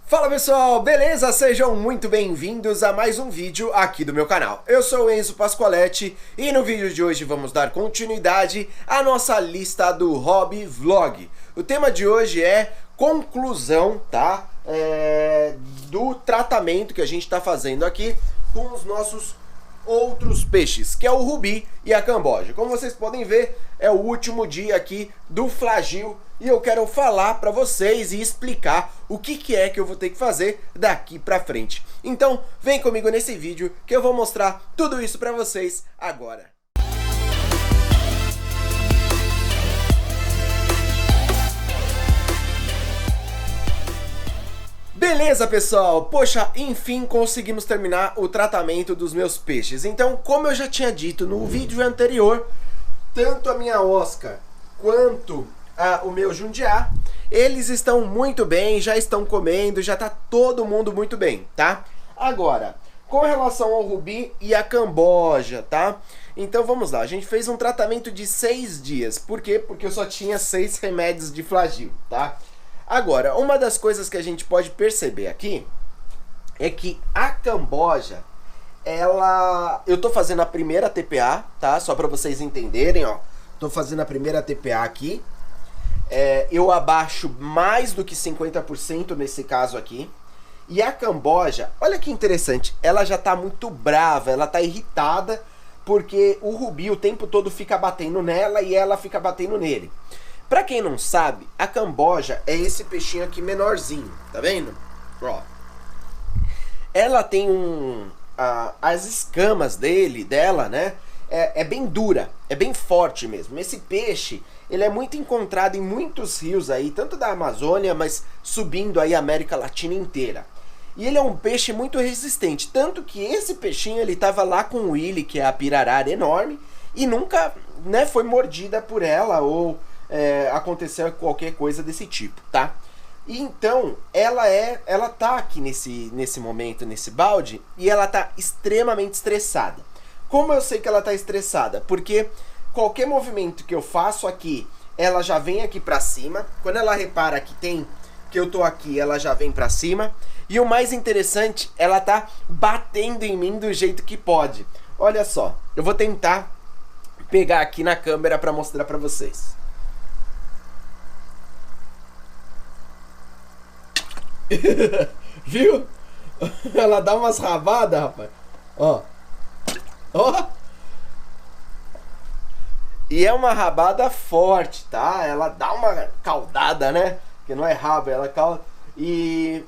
Fala pessoal, beleza? Sejam muito bem-vindos a mais um vídeo aqui do meu canal. Eu sou o Enzo Pascoaletti e no vídeo de hoje vamos dar continuidade à nossa lista do Hobby Vlog. O tema de hoje é conclusão, tá? Do tratamento que a gente está fazendo aqui com os nossos outros peixes, que é o rubi e a camboja. Como vocês podem ver, é o último dia aqui do flagio e eu quero falar para vocês e explicar o que é que eu vou ter que fazer daqui para frente. Então, vem comigo nesse vídeo que eu vou mostrar tudo isso para vocês agora. Beleza, pessoal? Poxa, enfim conseguimos terminar o tratamento dos meus peixes. Então, como eu já tinha dito no vídeo anterior, tanto a minha Oscar quanto o meu Jundiá, eles estão muito bem, já estão comendo, já tá todo mundo muito bem, tá? Agora, com relação ao rubi e a camboja, tá? Então vamos lá, a gente fez um tratamento de 6 dias. Por quê? Porque eu só tinha 6 remédios de flagio, tá? Agora, uma das coisas que a gente pode perceber aqui é que a camboja, eu tô fazendo a primeira TPA, tá? Só para vocês entenderem, ó. Tô fazendo a primeira TPA aqui. Eu abaixo mais do que 50% nesse caso aqui. E a camboja, olha que interessante, ela já tá muito brava, ela tá irritada, porque o rubi o tempo todo fica batendo nela e ela fica batendo nele. Pra quem não sabe, a camboja é esse peixinho aqui menorzinho, tá vendo? Ó. Ela tem as escamas dela, né? É bem dura, é bem forte mesmo. Esse peixe, ele é muito encontrado em muitos rios aí, tanto da Amazônia, mas subindo aí a América Latina inteira. E ele é um peixe muito resistente, tanto que esse peixinho, ele tava lá com o Willy, que é a pirarara enorme, e nunca, né, foi mordida por ela ou aconteceu qualquer coisa desse tipo, tá? E então, ela tá aqui nesse momento, nesse balde, e ela tá extremamente estressada. Como eu sei que ela tá estressada? Porque qualquer movimento que eu faço aqui, ela já vem aqui pra cima. Quando ela repara que eu tô aqui, ela já vem pra cima. E o mais interessante, ela tá batendo em mim do jeito que pode. Olha só, eu vou tentar pegar aqui na câmera pra mostrar pra vocês. Viu? Ela dá umas rabadas, rapaz. Ó. Ó. E é uma rabada forte, tá? Ela dá uma caudada, né? Que não é rabo, ela cauda. E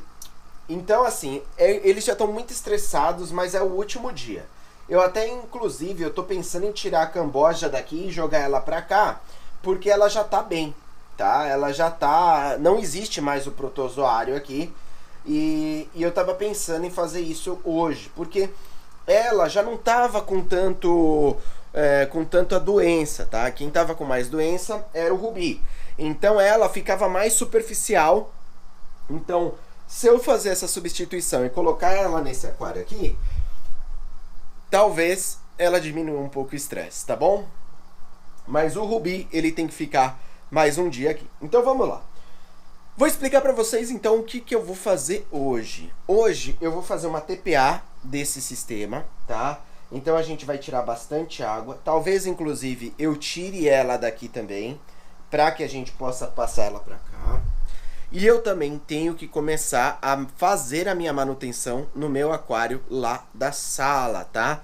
então, assim, eles já estão muito estressados, mas é o último dia. Eu até, inclusive, eu tô pensando em tirar a camboja daqui e jogar ela pra cá, porque ela já tá bem, tá? Ela já tá... Não existe mais o protozoário aqui. E eu tava pensando em fazer isso hoje, porque ela já não tava com tanta doença, tá? Quem tava com mais doença era o rubi. Então ela ficava mais superficial. Então, se eu fazer essa substituição e colocar ela nesse aquário aqui, talvez ela diminua um pouco o estresse, tá bom? Mas o rubi, ele tem que ficar mais um dia aqui. Então vamos lá. Vou explicar para vocês então o que eu vou fazer hoje. Hoje eu vou fazer uma TPA desse sistema, tá? Então a gente vai tirar bastante água. Talvez inclusive eu tire ela daqui também, para que a gente possa passar ela para cá. E eu também tenho que começar a fazer a minha manutenção no meu aquário lá da sala, tá?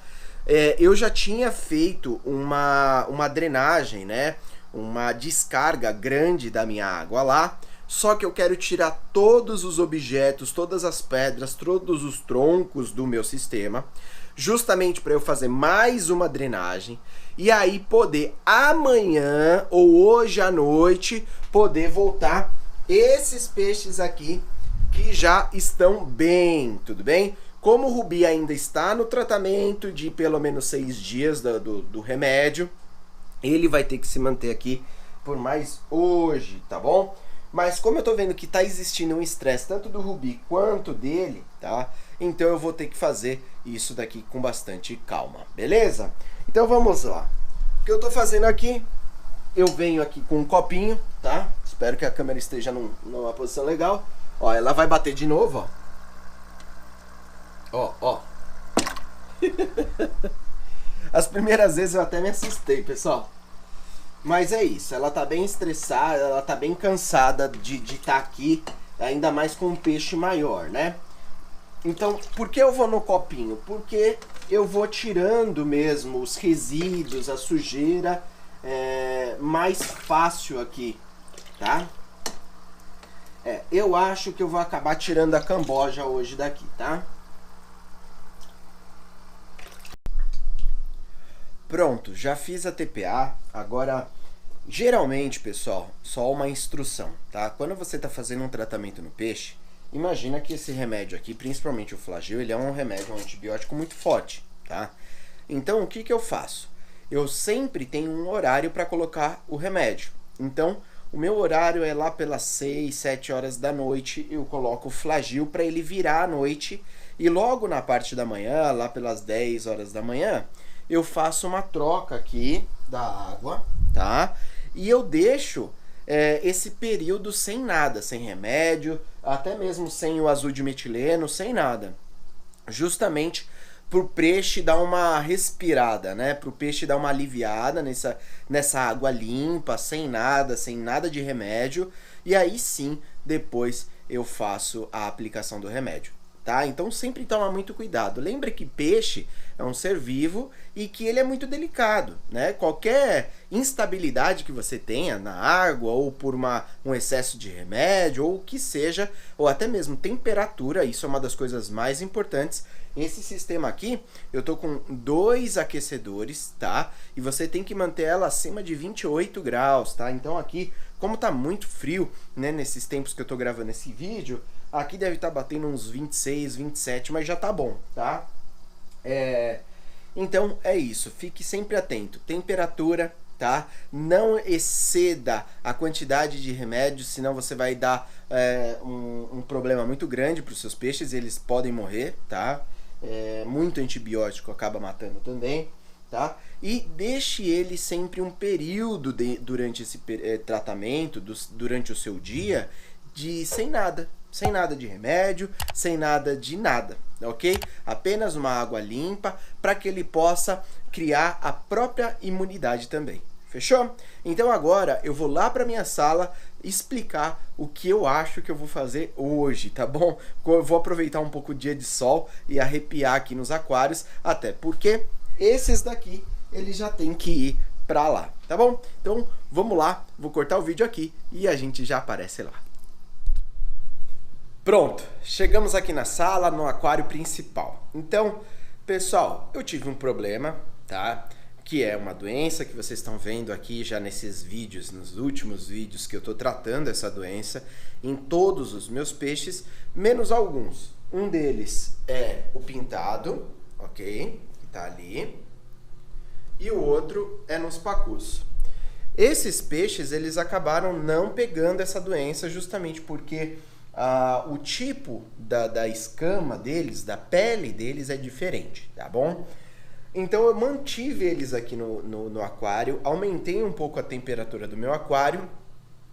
Eu já tinha feito uma drenagem, né? Uma descarga grande da minha água lá. Só que eu quero tirar todos os objetos, todas as pedras, todos os troncos do meu sistema, justamente para eu fazer mais uma drenagem e aí poder amanhã ou hoje à noite poder voltar esses peixes aqui que já estão bem, tudo bem? Como o rubi ainda está no tratamento de pelo menos 6 dias do remédio, ele vai ter que se manter aqui por mais hoje, tá bom? Mas como eu tô vendo que tá existindo um estresse tanto do rubi quanto dele, tá? Então eu vou ter que fazer isso daqui com bastante calma, beleza? Então vamos lá. O que eu tô fazendo aqui, eu venho aqui com um copinho, tá? Espero que a câmera esteja numa posição legal. Ó, ela vai bater de novo, ó. Ó, ó. As primeiras vezes eu até me assustei, pessoal. Mas é isso, ela tá bem estressada, ela tá bem cansada de estar aqui, ainda mais com um peixe maior, né? Então, por que eu vou no copinho? Porque eu vou tirando mesmo os resíduos, a sujeira, mais fácil aqui, tá? Eu acho que eu vou acabar tirando a camboja hoje daqui, tá? Pronto, já fiz a TPA. Agora, geralmente, pessoal, só uma instrução, tá? Quando você está fazendo um tratamento no peixe, imagina que esse remédio aqui, principalmente o Flagyl, ele é um remédio, um antibiótico muito forte, tá? Então, o que que eu faço? Eu sempre tenho um horário para colocar o remédio. Então, o meu horário é lá pelas 6, 7 horas da noite, eu coloco o Flagyl para ele virar à noite, e logo na parte da manhã, lá pelas 10 horas da manhã, eu faço uma troca aqui da água, tá? E eu deixo esse período sem nada, sem remédio, até mesmo sem o azul de metileno, sem nada. Justamente pro peixe dar uma respirada, né? Pro peixe dar uma aliviada nessa água limpa, sem nada de remédio. E aí sim, depois eu faço a aplicação do remédio. Tá? Então sempre toma muito cuidado. Lembra que peixe é um ser vivo e que ele é muito delicado, né? Qualquer instabilidade que você tenha na água ou por um excesso de remédio ou o que seja, ou até mesmo temperatura, isso é uma das coisas mais importantes. Esse sistema aqui, eu tô com 2 aquecedores, tá? E você tem que manter ela acima de 28 graus, tá? Então aqui, como tá muito frio, né, nesses tempos que eu tô gravando esse vídeo, aqui deve estar batendo uns 26, 27, mas já tá bom, tá? Então é isso, fique sempre atento. Temperatura, tá? Não exceda a quantidade de remédio, senão você vai dar um problema muito grande para os seus peixes, eles podem morrer, tá? Muito antibiótico acaba matando também, tá? E deixe ele sempre um período durante esse tratamento, durante o seu dia, sem nada de remédio, sem nada de nada, ok? Apenas uma água limpa para que ele possa criar a própria imunidade também. Fechou? Então agora eu vou lá para minha sala explicar o que eu acho que eu vou fazer hoje, tá bom? Eu vou aproveitar um pouco o dia de sol e arrepiar aqui nos aquários, até porque esses daqui eles já tem que ir para lá, tá bom? Então vamos lá, vou cortar o vídeo aqui e a gente já aparece lá. Pronto, chegamos aqui na sala, no aquário principal. Então, pessoal, eu tive um problema, tá? Que é uma doença que vocês estão vendo aqui já nesses vídeos, nos últimos vídeos que eu tô tratando essa doença em todos os meus peixes, menos alguns. Um deles é o pintado, ok? Que tá ali. E o outro é nos pacus. Esses peixes, eles acabaram não pegando essa doença justamente porque o tipo da escama deles, da pele deles é diferente, tá bom? Então eu mantive eles aqui no aquário, aumentei um pouco a temperatura do meu aquário,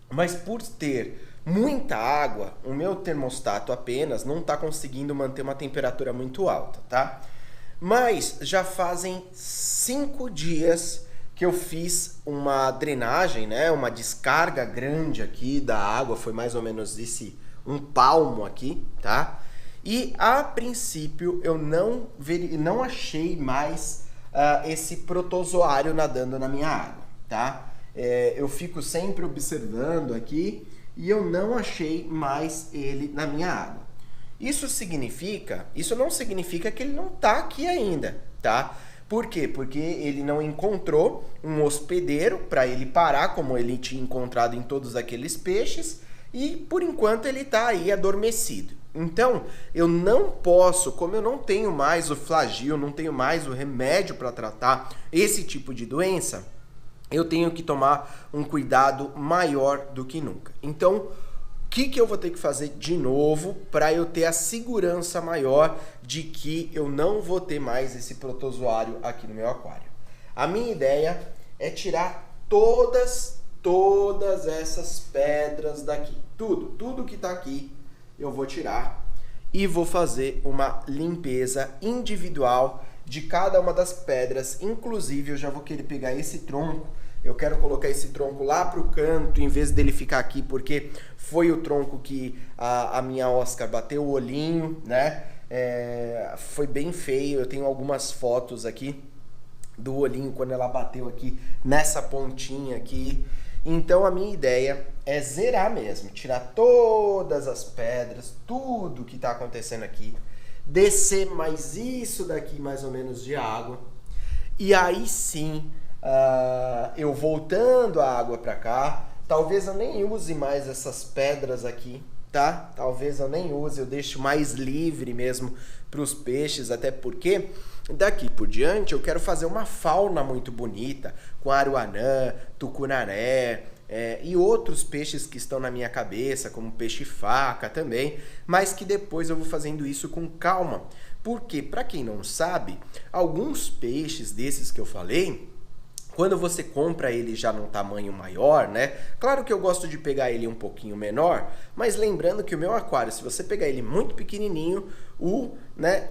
mas por ter muita água, o meu termostato apenas não está conseguindo manter uma temperatura muito alta, tá? Mas já fazem 5 dias que eu fiz uma drenagem, né? Uma descarga grande aqui da água, foi mais ou menos um palmo aqui, tá? E a princípio eu não achei mais esse protozoário nadando na minha água, tá? Eu fico sempre observando aqui e eu não achei mais ele na minha água. Isso não significa que ele não tá aqui ainda, tá? Por quê? Porque ele não encontrou um hospedeiro para ele parar, como ele tinha encontrado em todos aqueles peixes, e por enquanto ele tá aí adormecido. Então, eu não posso, como eu não tenho mais o Flagyl, não tenho mais o remédio para tratar esse tipo de doença, eu tenho que tomar um cuidado maior do que nunca. Então, o que eu vou ter que fazer de novo para eu ter a segurança maior de que eu não vou ter mais esse protozoário aqui no meu aquário? A minha ideia é tirar todas essas pedras daqui. Tudo que tá aqui, eu vou tirar e vou fazer uma limpeza individual de cada uma das pedras. Inclusive, eu já vou querer pegar esse tronco. Eu quero colocar esse tronco lá pro canto, em vez dele ficar aqui, porque foi o tronco que a minha Oscar bateu o olhinho, né? Foi bem feio. Eu tenho algumas fotos aqui do olhinho quando ela bateu aqui nessa pontinha aqui. Então a minha ideia é zerar mesmo, tirar todas as pedras, tudo que tá acontecendo aqui, descer mais isso daqui mais ou menos de água, e aí sim eu voltando a água para cá. Talvez eu nem use mais essas pedras aqui, tá? Talvez eu nem use, eu deixo mais livre mesmo para os peixes, até porque daqui por diante eu quero fazer uma fauna muito bonita, com aruanã, tucunaré, e outros peixes que estão na minha cabeça, como peixe-faca também, mas que depois eu vou fazendo isso com calma. Porque, para quem não sabe, alguns peixes desses que eu falei, quando você compra ele já num tamanho maior, né? Claro que eu gosto de pegar ele um pouquinho menor, mas lembrando que o meu aquário, se você pegar ele muito pequenininho, o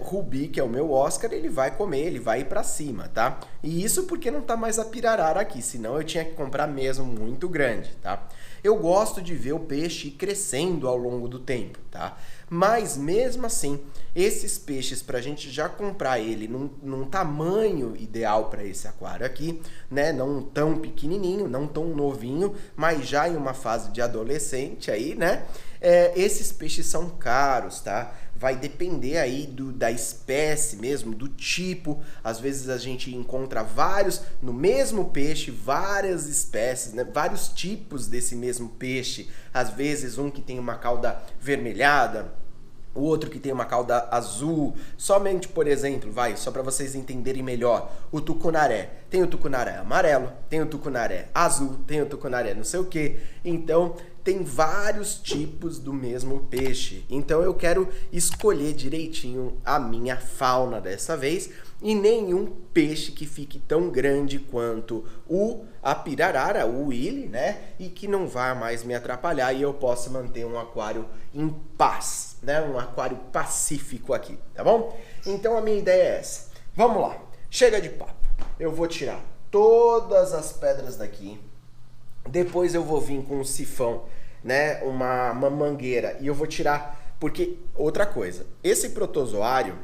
Rubi, que é o meu Oscar, ele vai comer, ele vai ir pra cima, tá? E isso porque não tá mais a pirarara aqui, senão eu tinha que comprar mesmo muito grande, tá? Eu gosto de ver o peixe crescendo ao longo do tempo, tá? Mas mesmo assim, esses peixes, para a gente já comprar ele num tamanho ideal para esse aquário aqui, né? Não tão pequenininho, não tão novinho, mas já em uma fase de adolescente aí, né? Esses peixes são caros, tá? Vai depender aí da espécie mesmo, do tipo. Às vezes a gente encontra no mesmo peixe, várias espécies, né? Vários tipos desse mesmo peixe. Às vezes um que tem uma cauda vermelhada, o outro que tem uma cauda azul. Somente, por exemplo, só para vocês entenderem melhor, o tucunaré. Tem o tucunaré amarelo, tem o tucunaré azul, tem o tucunaré não sei o que. Então, tem vários tipos do mesmo peixe. Então, eu quero escolher direitinho a minha fauna dessa vez. E nenhum peixe que fique tão grande quanto a pirarara, o willy, né? E que não vá mais me atrapalhar e eu possa manter um aquário em paz, né? Um aquário pacífico aqui, tá bom? Então a minha ideia é essa. Vamos lá, chega de papo. Eu vou tirar todas as pedras daqui. Depois eu vou vir com um sifão, né? Uma mangueira, e eu vou tirar, porque outra coisa, esse protozoário,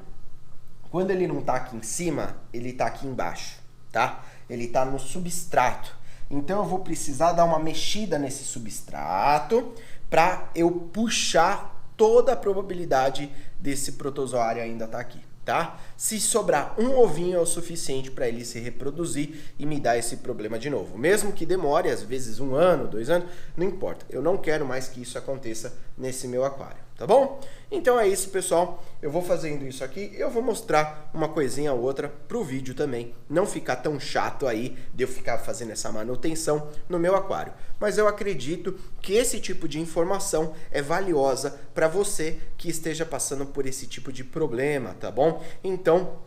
quando ele não tá aqui em cima, ele tá aqui embaixo, tá? Ele tá no substrato. Então eu vou precisar dar uma mexida nesse substrato para eu puxar toda a probabilidade desse protozoário ainda tá aqui, tá? Se sobrar um ovinho é o suficiente para ele se reproduzir e me dar esse problema de novo. Mesmo que demore, às vezes 1 ano, 2 anos, não importa. Eu não quero mais que isso aconteça nesse meu aquário, tá bom? Então é isso, pessoal. Eu vou fazendo isso aqui e eu vou mostrar uma coisinha ou outra pro vídeo também. Não ficar tão chato aí de eu ficar fazendo essa manutenção no meu aquário. Mas eu acredito que esse tipo de informação é valiosa para você que esteja passando por esse tipo de problema, tá bom? Então,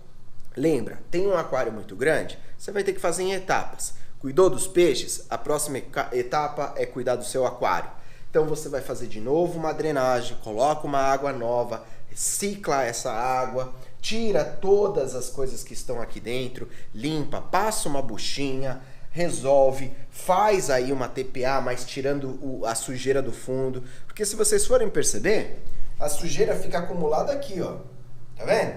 lembra, tem um aquário muito grande, você vai ter que fazer em etapas. Cuidou dos peixes? A próxima etapa é cuidar do seu aquário. Então você vai fazer de novo uma drenagem, coloca uma água nova, recicla essa água, tira todas as coisas que estão aqui dentro, limpa, passa uma buchinha, resolve, faz aí uma TPA, mas tirando a sujeira do fundo, porque se vocês forem perceber, a sujeira fica acumulada aqui, ó, tá vendo?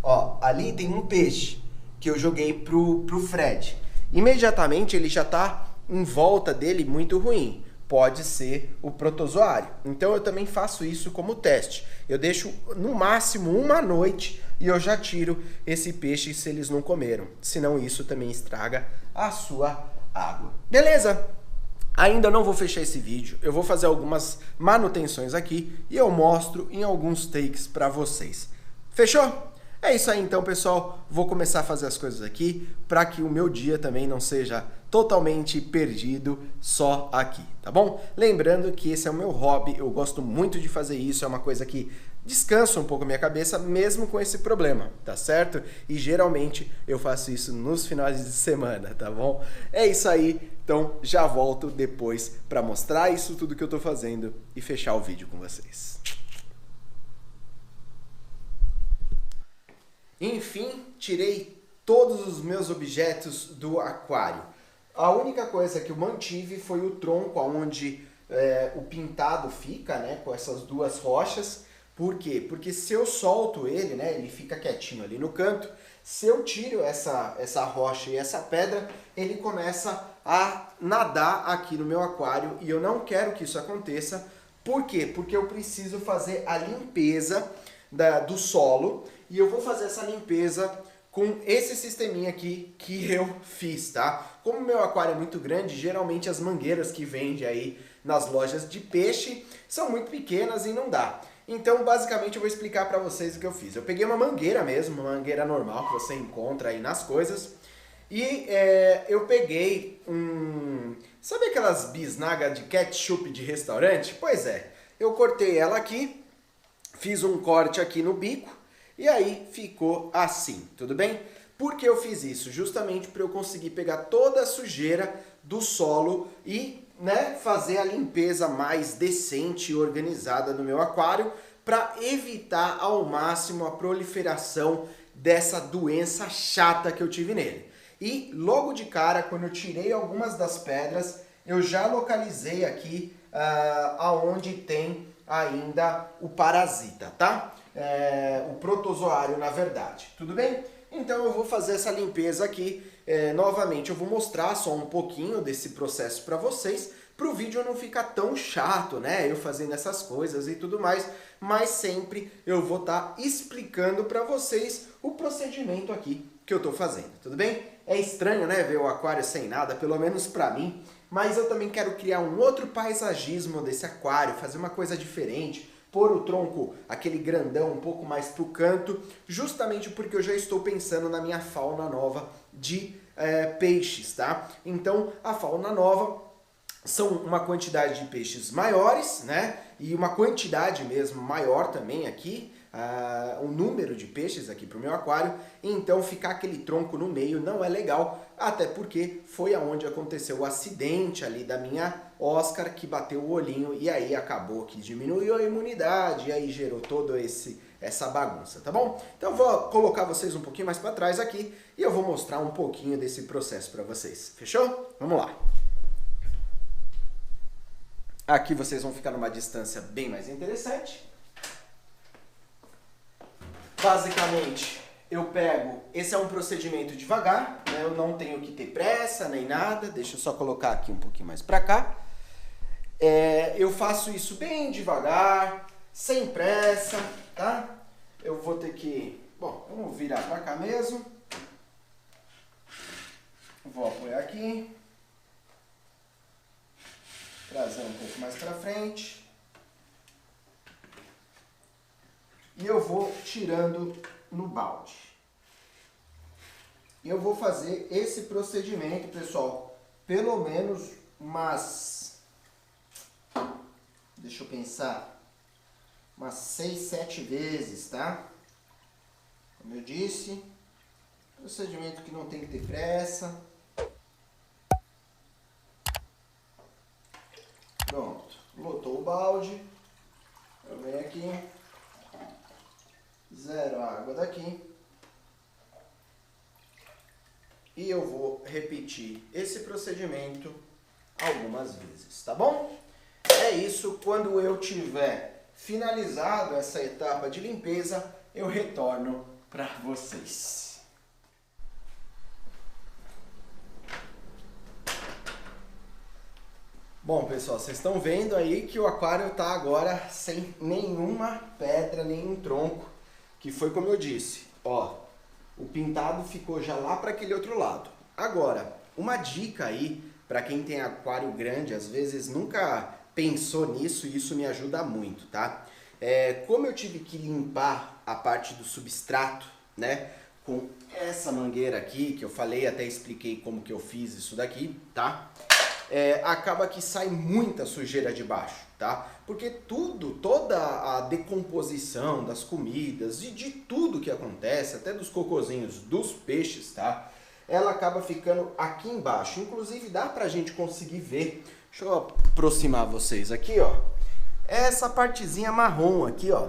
Ó, ali tem um peixe que eu joguei pro Fred, imediatamente ele já tá em volta dele muito ruim. Pode ser o protozoário. Então eu também faço isso como teste. Eu deixo no máximo 1 noite e eu já tiro esse peixe se eles não comeram. Senão isso também estraga a sua água. Beleza? Ainda não vou fechar esse vídeo. Eu vou fazer algumas manutenções aqui e eu mostro em alguns takes para vocês. Fechou? É isso aí então, pessoal. Vou começar a fazer as coisas aqui para que o meu dia também não seja totalmente perdido só aqui, tá bom? Lembrando que esse é o meu hobby, eu gosto muito de fazer isso, é uma coisa que descansa um pouco a minha cabeça, mesmo com esse problema, tá certo? E geralmente eu faço isso nos finais de semana, tá bom? É isso aí, então já volto depois para mostrar isso tudo que eu tô fazendo e fechar o vídeo com vocês. Enfim, tirei todos os meus objetos do aquário. A única coisa que eu mantive foi o tronco onde o pintado fica, né, com essas duas rochas. Por quê? Porque se eu solto ele, né, ele fica quietinho ali no canto. Se eu tiro essa rocha e essa pedra, ele começa a nadar aqui no meu aquário e eu não quero que isso aconteça. Por quê? Porque eu preciso fazer a limpeza do solo e eu vou fazer essa limpeza com esse sisteminha aqui que eu fiz, tá? Como o meu aquário é muito grande, geralmente as mangueiras que vende aí nas lojas de peixe são muito pequenas e não dá. Então, basicamente, eu vou explicar para vocês o que eu fiz. Eu peguei uma mangueira mesmo, uma mangueira normal que você encontra aí nas coisas. E eu peguei sabe aquelas bisnagas de ketchup de restaurante? Pois é, eu cortei ela aqui, fiz um corte aqui no bico e aí ficou assim, tudo bem? Por que eu fiz isso? Justamente para eu conseguir pegar toda a sujeira do solo e fazer a limpeza mais decente e organizada do meu aquário para evitar ao máximo a proliferação dessa doença chata que eu tive nele. E logo de cara, quando eu tirei algumas das pedras, eu já localizei aqui aonde tem ainda o parasita, tá? O protozoário, na verdade. Tudo bem? Então eu vou fazer essa limpeza aqui. Novamente eu vou mostrar só um pouquinho desse processo para vocês, para o vídeo não ficar tão chato, né? Eu fazendo essas coisas e tudo mais, mas sempre eu vou estar explicando para vocês o procedimento aqui que eu tô fazendo, tudo bem? É estranho, né, ver o aquário sem nada, pelo menos para mim, mas eu também quero criar um outro paisagismo desse aquário, fazer uma coisa diferente, pôr o tronco, aquele grandão, um pouco mais pro canto, justamente porque eu já estou pensando na minha fauna nova de peixes, tá? Então, a fauna nova são uma quantidade de peixes maiores, né? E uma quantidade mesmo maior também aqui, o número de peixes aqui pro meu aquário. Então, ficar aquele tronco no meio não é legal, até porque foi aonde aconteceu o acidente ali da minha Oscar, que bateu o olhinho e aí acabou que diminuiu a imunidade e aí gerou toda essa bagunça, tá bom? Então eu vou colocar vocês um pouquinho mais para trás aqui e eu vou mostrar um pouquinho desse processo para vocês. Fechou? Vamos lá. Aqui vocês vão ficar numa distância bem mais interessante. Basicamente, eu pego, esse é um procedimento devagar, né? Eu não tenho que ter pressa nem nada, deixa eu só colocar aqui um pouquinho mais para cá. Eu faço isso bem devagar, sem pressa, tá? Eu vou ter que, vamos virar para cá mesmo. Vou apoiar aqui. Trazer um pouco mais para frente. E eu vou tirando no balde. E eu vou fazer esse procedimento, pessoal, pelo menos umas, deixa eu pensar, umas 6, 7 vezes, tá? Como eu disse, procedimento que não tem que ter pressa. Pronto, lotou o balde. Eu venho aqui, zero a água daqui. E eu vou repetir esse procedimento algumas vezes, tá bom? É isso, quando eu tiver finalizado essa etapa de limpeza, eu retorno para vocês. Bom, pessoal, vocês estão vendo aí que o aquário está agora sem nenhuma pedra, nenhum tronco, que foi como eu disse, ó, o pintado ficou já lá para aquele outro lado. Agora, uma dica aí para quem tem aquário grande, às vezes nunca pensou nisso e isso me ajuda muito, tá? Como eu tive que limpar a parte do substrato, né, com essa mangueira aqui, que eu falei, até expliquei como que eu fiz isso daqui, tá? Acaba que sai muita sujeira de baixo, tá? Porque toda a decomposição das comidas e de tudo que acontece, até dos cocôzinhos dos peixes, tá? Ela acaba ficando aqui embaixo. Inclusive dá pra gente conseguir ver, deixa eu aproximar vocês aqui, ó. Essa partezinha marrom aqui, ó.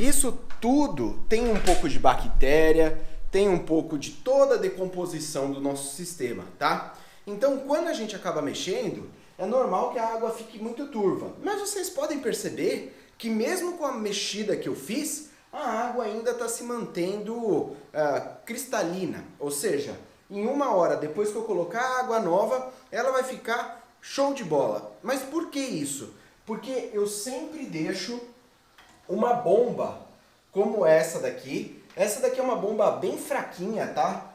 Isso tudo tem um pouco de bactéria, tem um pouco de toda a decomposição do nosso sistema, tá? Então, quando a gente acaba mexendo, é normal que a água fique muito turva. Mas vocês podem perceber que mesmo com a mexida que eu fiz, a água ainda está se mantendo cristalina. Ou seja, em 1 hora depois que eu colocar a água nova, ela vai ficar show de bola. Mas por que isso? Porque eu sempre deixo uma bomba como essa daqui. Essa daqui é uma bomba bem fraquinha, tá?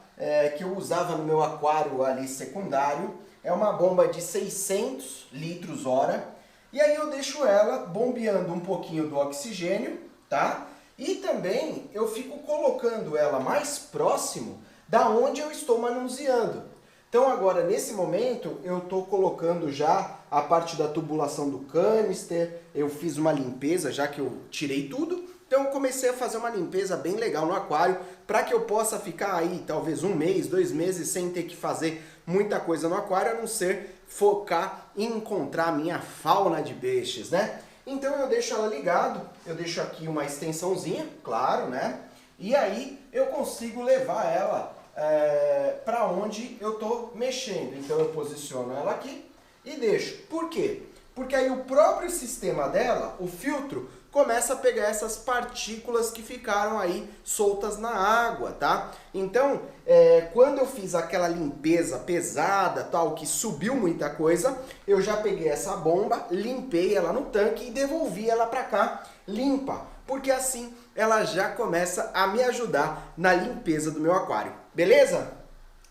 Que eu usava no meu aquário ali secundário. É uma bomba de 600 litros hora. E aí eu deixo ela bombeando um pouquinho do oxigênio, tá? E também eu fico colocando ela mais próximo da onde eu estou manuseando. Então agora, nesse momento, eu estou colocando já a parte da tubulação do canister. Eu fiz uma limpeza, já que eu tirei tudo. Então eu comecei a fazer uma limpeza bem legal no aquário, para que eu possa ficar aí talvez 1 mês, 2 meses, sem ter que fazer muita coisa no aquário, a não ser focar em encontrar a minha fauna de peixes, né? Então eu deixo ela ligado, eu deixo aqui uma extensãozinha, claro, né? E aí eu consigo levar ela para onde eu estou mexendo. Então eu posiciono ela aqui e deixo. Por quê? Porque aí o próprio sistema dela, o filtro, começa a pegar essas partículas que ficaram aí soltas na água, tá? Então, quando eu fiz aquela limpeza pesada, tal, que subiu muita coisa, eu já peguei essa bomba, limpei ela no tanque e devolvi ela para cá limpa, porque assim ela já começa a me ajudar na limpeza do meu aquário, beleza?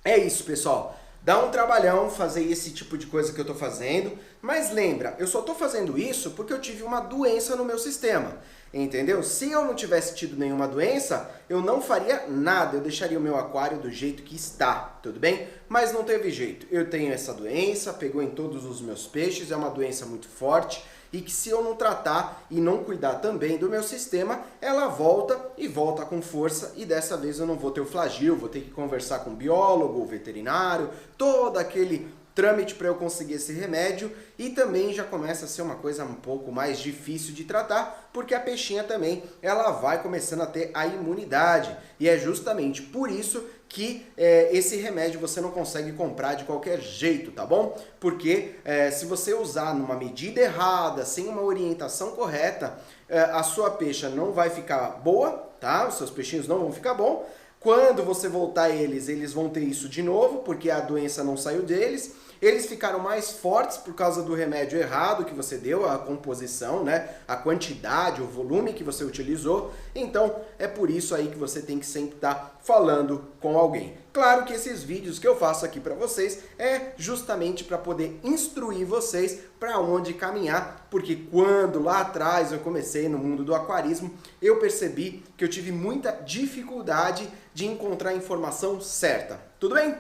É isso, pessoal. Dá um trabalhão fazer esse tipo de coisa que eu estou fazendo, mas lembra, eu só estou fazendo isso porque eu tive uma doença no meu sistema, entendeu? Se eu não tivesse tido nenhuma doença, eu não faria nada, eu deixaria o meu aquário do jeito que está, tudo bem? Mas não teve jeito, eu tenho essa doença, pegou em todos os meus peixes, é uma doença muito forte, e que se eu não tratar e não cuidar também do meu sistema, ela volta e volta com força, e dessa vez eu não vou ter o flagil, vou ter que conversar com o biólogo, o veterinário, todo aquele trâmite para eu conseguir esse remédio, e também já começa a ser uma coisa um pouco mais difícil de tratar, porque a peixinha também ela vai começando a ter a imunidade, e é justamente por isso que esse remédio você não consegue comprar de qualquer jeito, tá bom? Porque se você usar numa medida errada, sem uma orientação correta, a sua peixa não vai ficar boa, tá? Os seus peixinhos não vão ficar bons. Quando você voltar eles vão ter isso de novo, porque a doença não saiu deles. Eles ficaram mais fortes por causa do remédio errado que você deu, a composição, né? A quantidade, o volume que você utilizou. Então, é por isso aí que você tem que sempre estar falando com alguém. Claro que esses vídeos que eu faço aqui para vocês é justamente para poder instruir vocês para onde caminhar, porque quando lá atrás eu comecei no mundo do aquarismo, eu percebi que eu tive muita dificuldade de encontrar a informação certa. Tudo bem?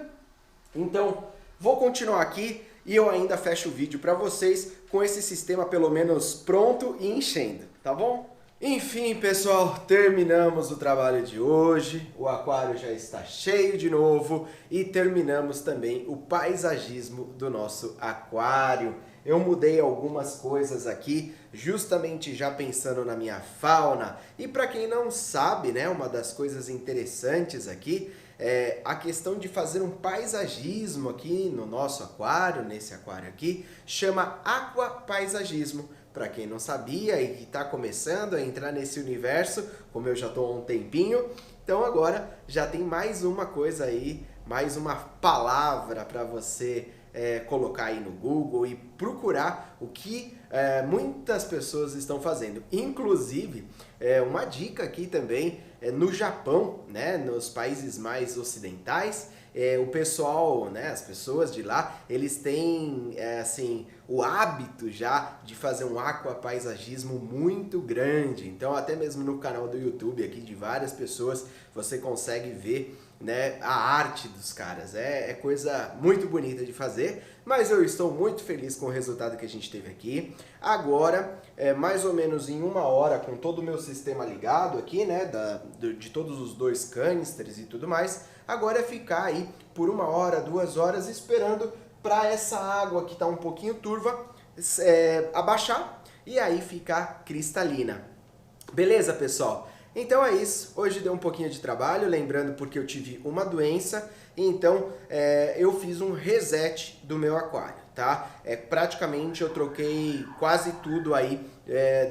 Então, vou continuar aqui e eu ainda fecho o vídeo para vocês com esse sistema pelo menos pronto e enchendo, tá bom? Enfim, pessoal, terminamos o trabalho de hoje, o aquário já está cheio de novo e terminamos também o paisagismo do nosso aquário. Eu mudei algumas coisas aqui, justamente já pensando na minha fauna. E para quem não sabe, né, uma das coisas interessantes aqui é a questão de fazer um paisagismo aqui no nosso aquário, nesse aquário aqui, chama aquapaisagismo. Para quem não sabia e está começando a entrar nesse universo, como eu já estou há um tempinho, então agora já tem mais uma coisa aí, mais uma palavra para você colocar aí no Google e procurar o que muitas pessoas estão fazendo. Inclusive, uma dica aqui também, no Japão, né, nos países mais ocidentais, o pessoal, né, as pessoas de lá, eles têm assim, o hábito já de fazer um aquapaisagismo muito grande. Então até mesmo no canal do YouTube aqui de várias pessoas você consegue ver, né, a arte dos caras. É coisa muito bonita de fazer, mas eu estou muito feliz com o resultado que a gente teve aqui. Agora, mais ou menos em 1 hora, com todo o meu sistema ligado aqui, né, de todos os 2 canisters e tudo mais, agora é ficar aí por 1 hora, 2 horas esperando para essa água que está um pouquinho turva abaixar e aí ficar cristalina. Beleza, pessoal? Então é isso, hoje deu um pouquinho de trabalho, lembrando porque eu tive uma doença, então eu fiz um reset do meu aquário, tá? Praticamente eu troquei quase tudo aí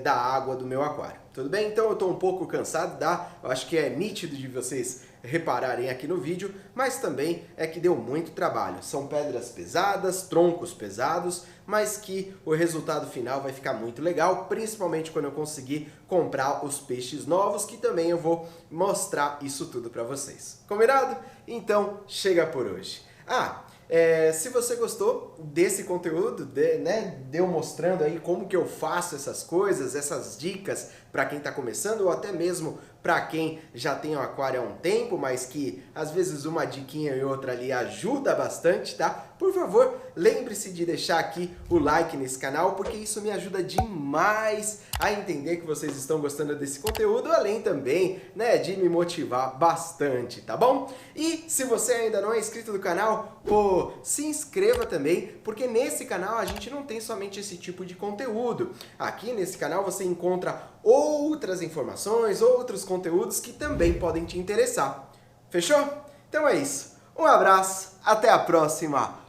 da água do meu aquário, tudo bem? Então eu tô um pouco cansado, eu acho que é nítido de vocês repararem aqui no vídeo, mas também é que deu muito trabalho. São pedras pesadas, troncos pesados, mas que o resultado final vai ficar muito legal, principalmente quando eu conseguir comprar os peixes novos, que também eu vou mostrar isso tudo para vocês. Combinado? Então, chega por hoje. Se você gostou desse conteúdo, de eu mostrando aí como que eu faço essas coisas, essas dicas para quem está começando ou até mesmo para quem já tem um aquário há um tempo, mas que às vezes uma diquinha e outra ali ajuda bastante, tá? Por favor, lembre-se de deixar aqui o like nesse canal, porque isso me ajuda demais a entender que vocês estão gostando desse conteúdo, além também, de me motivar bastante, tá bom? E se você ainda não é inscrito no canal, se inscreva também, porque nesse canal a gente não tem somente esse tipo de conteúdo. Aqui nesse canal você encontra outras informações, outros conteúdos que também podem te interessar. Fechou? Então é isso. Um abraço, até a próxima.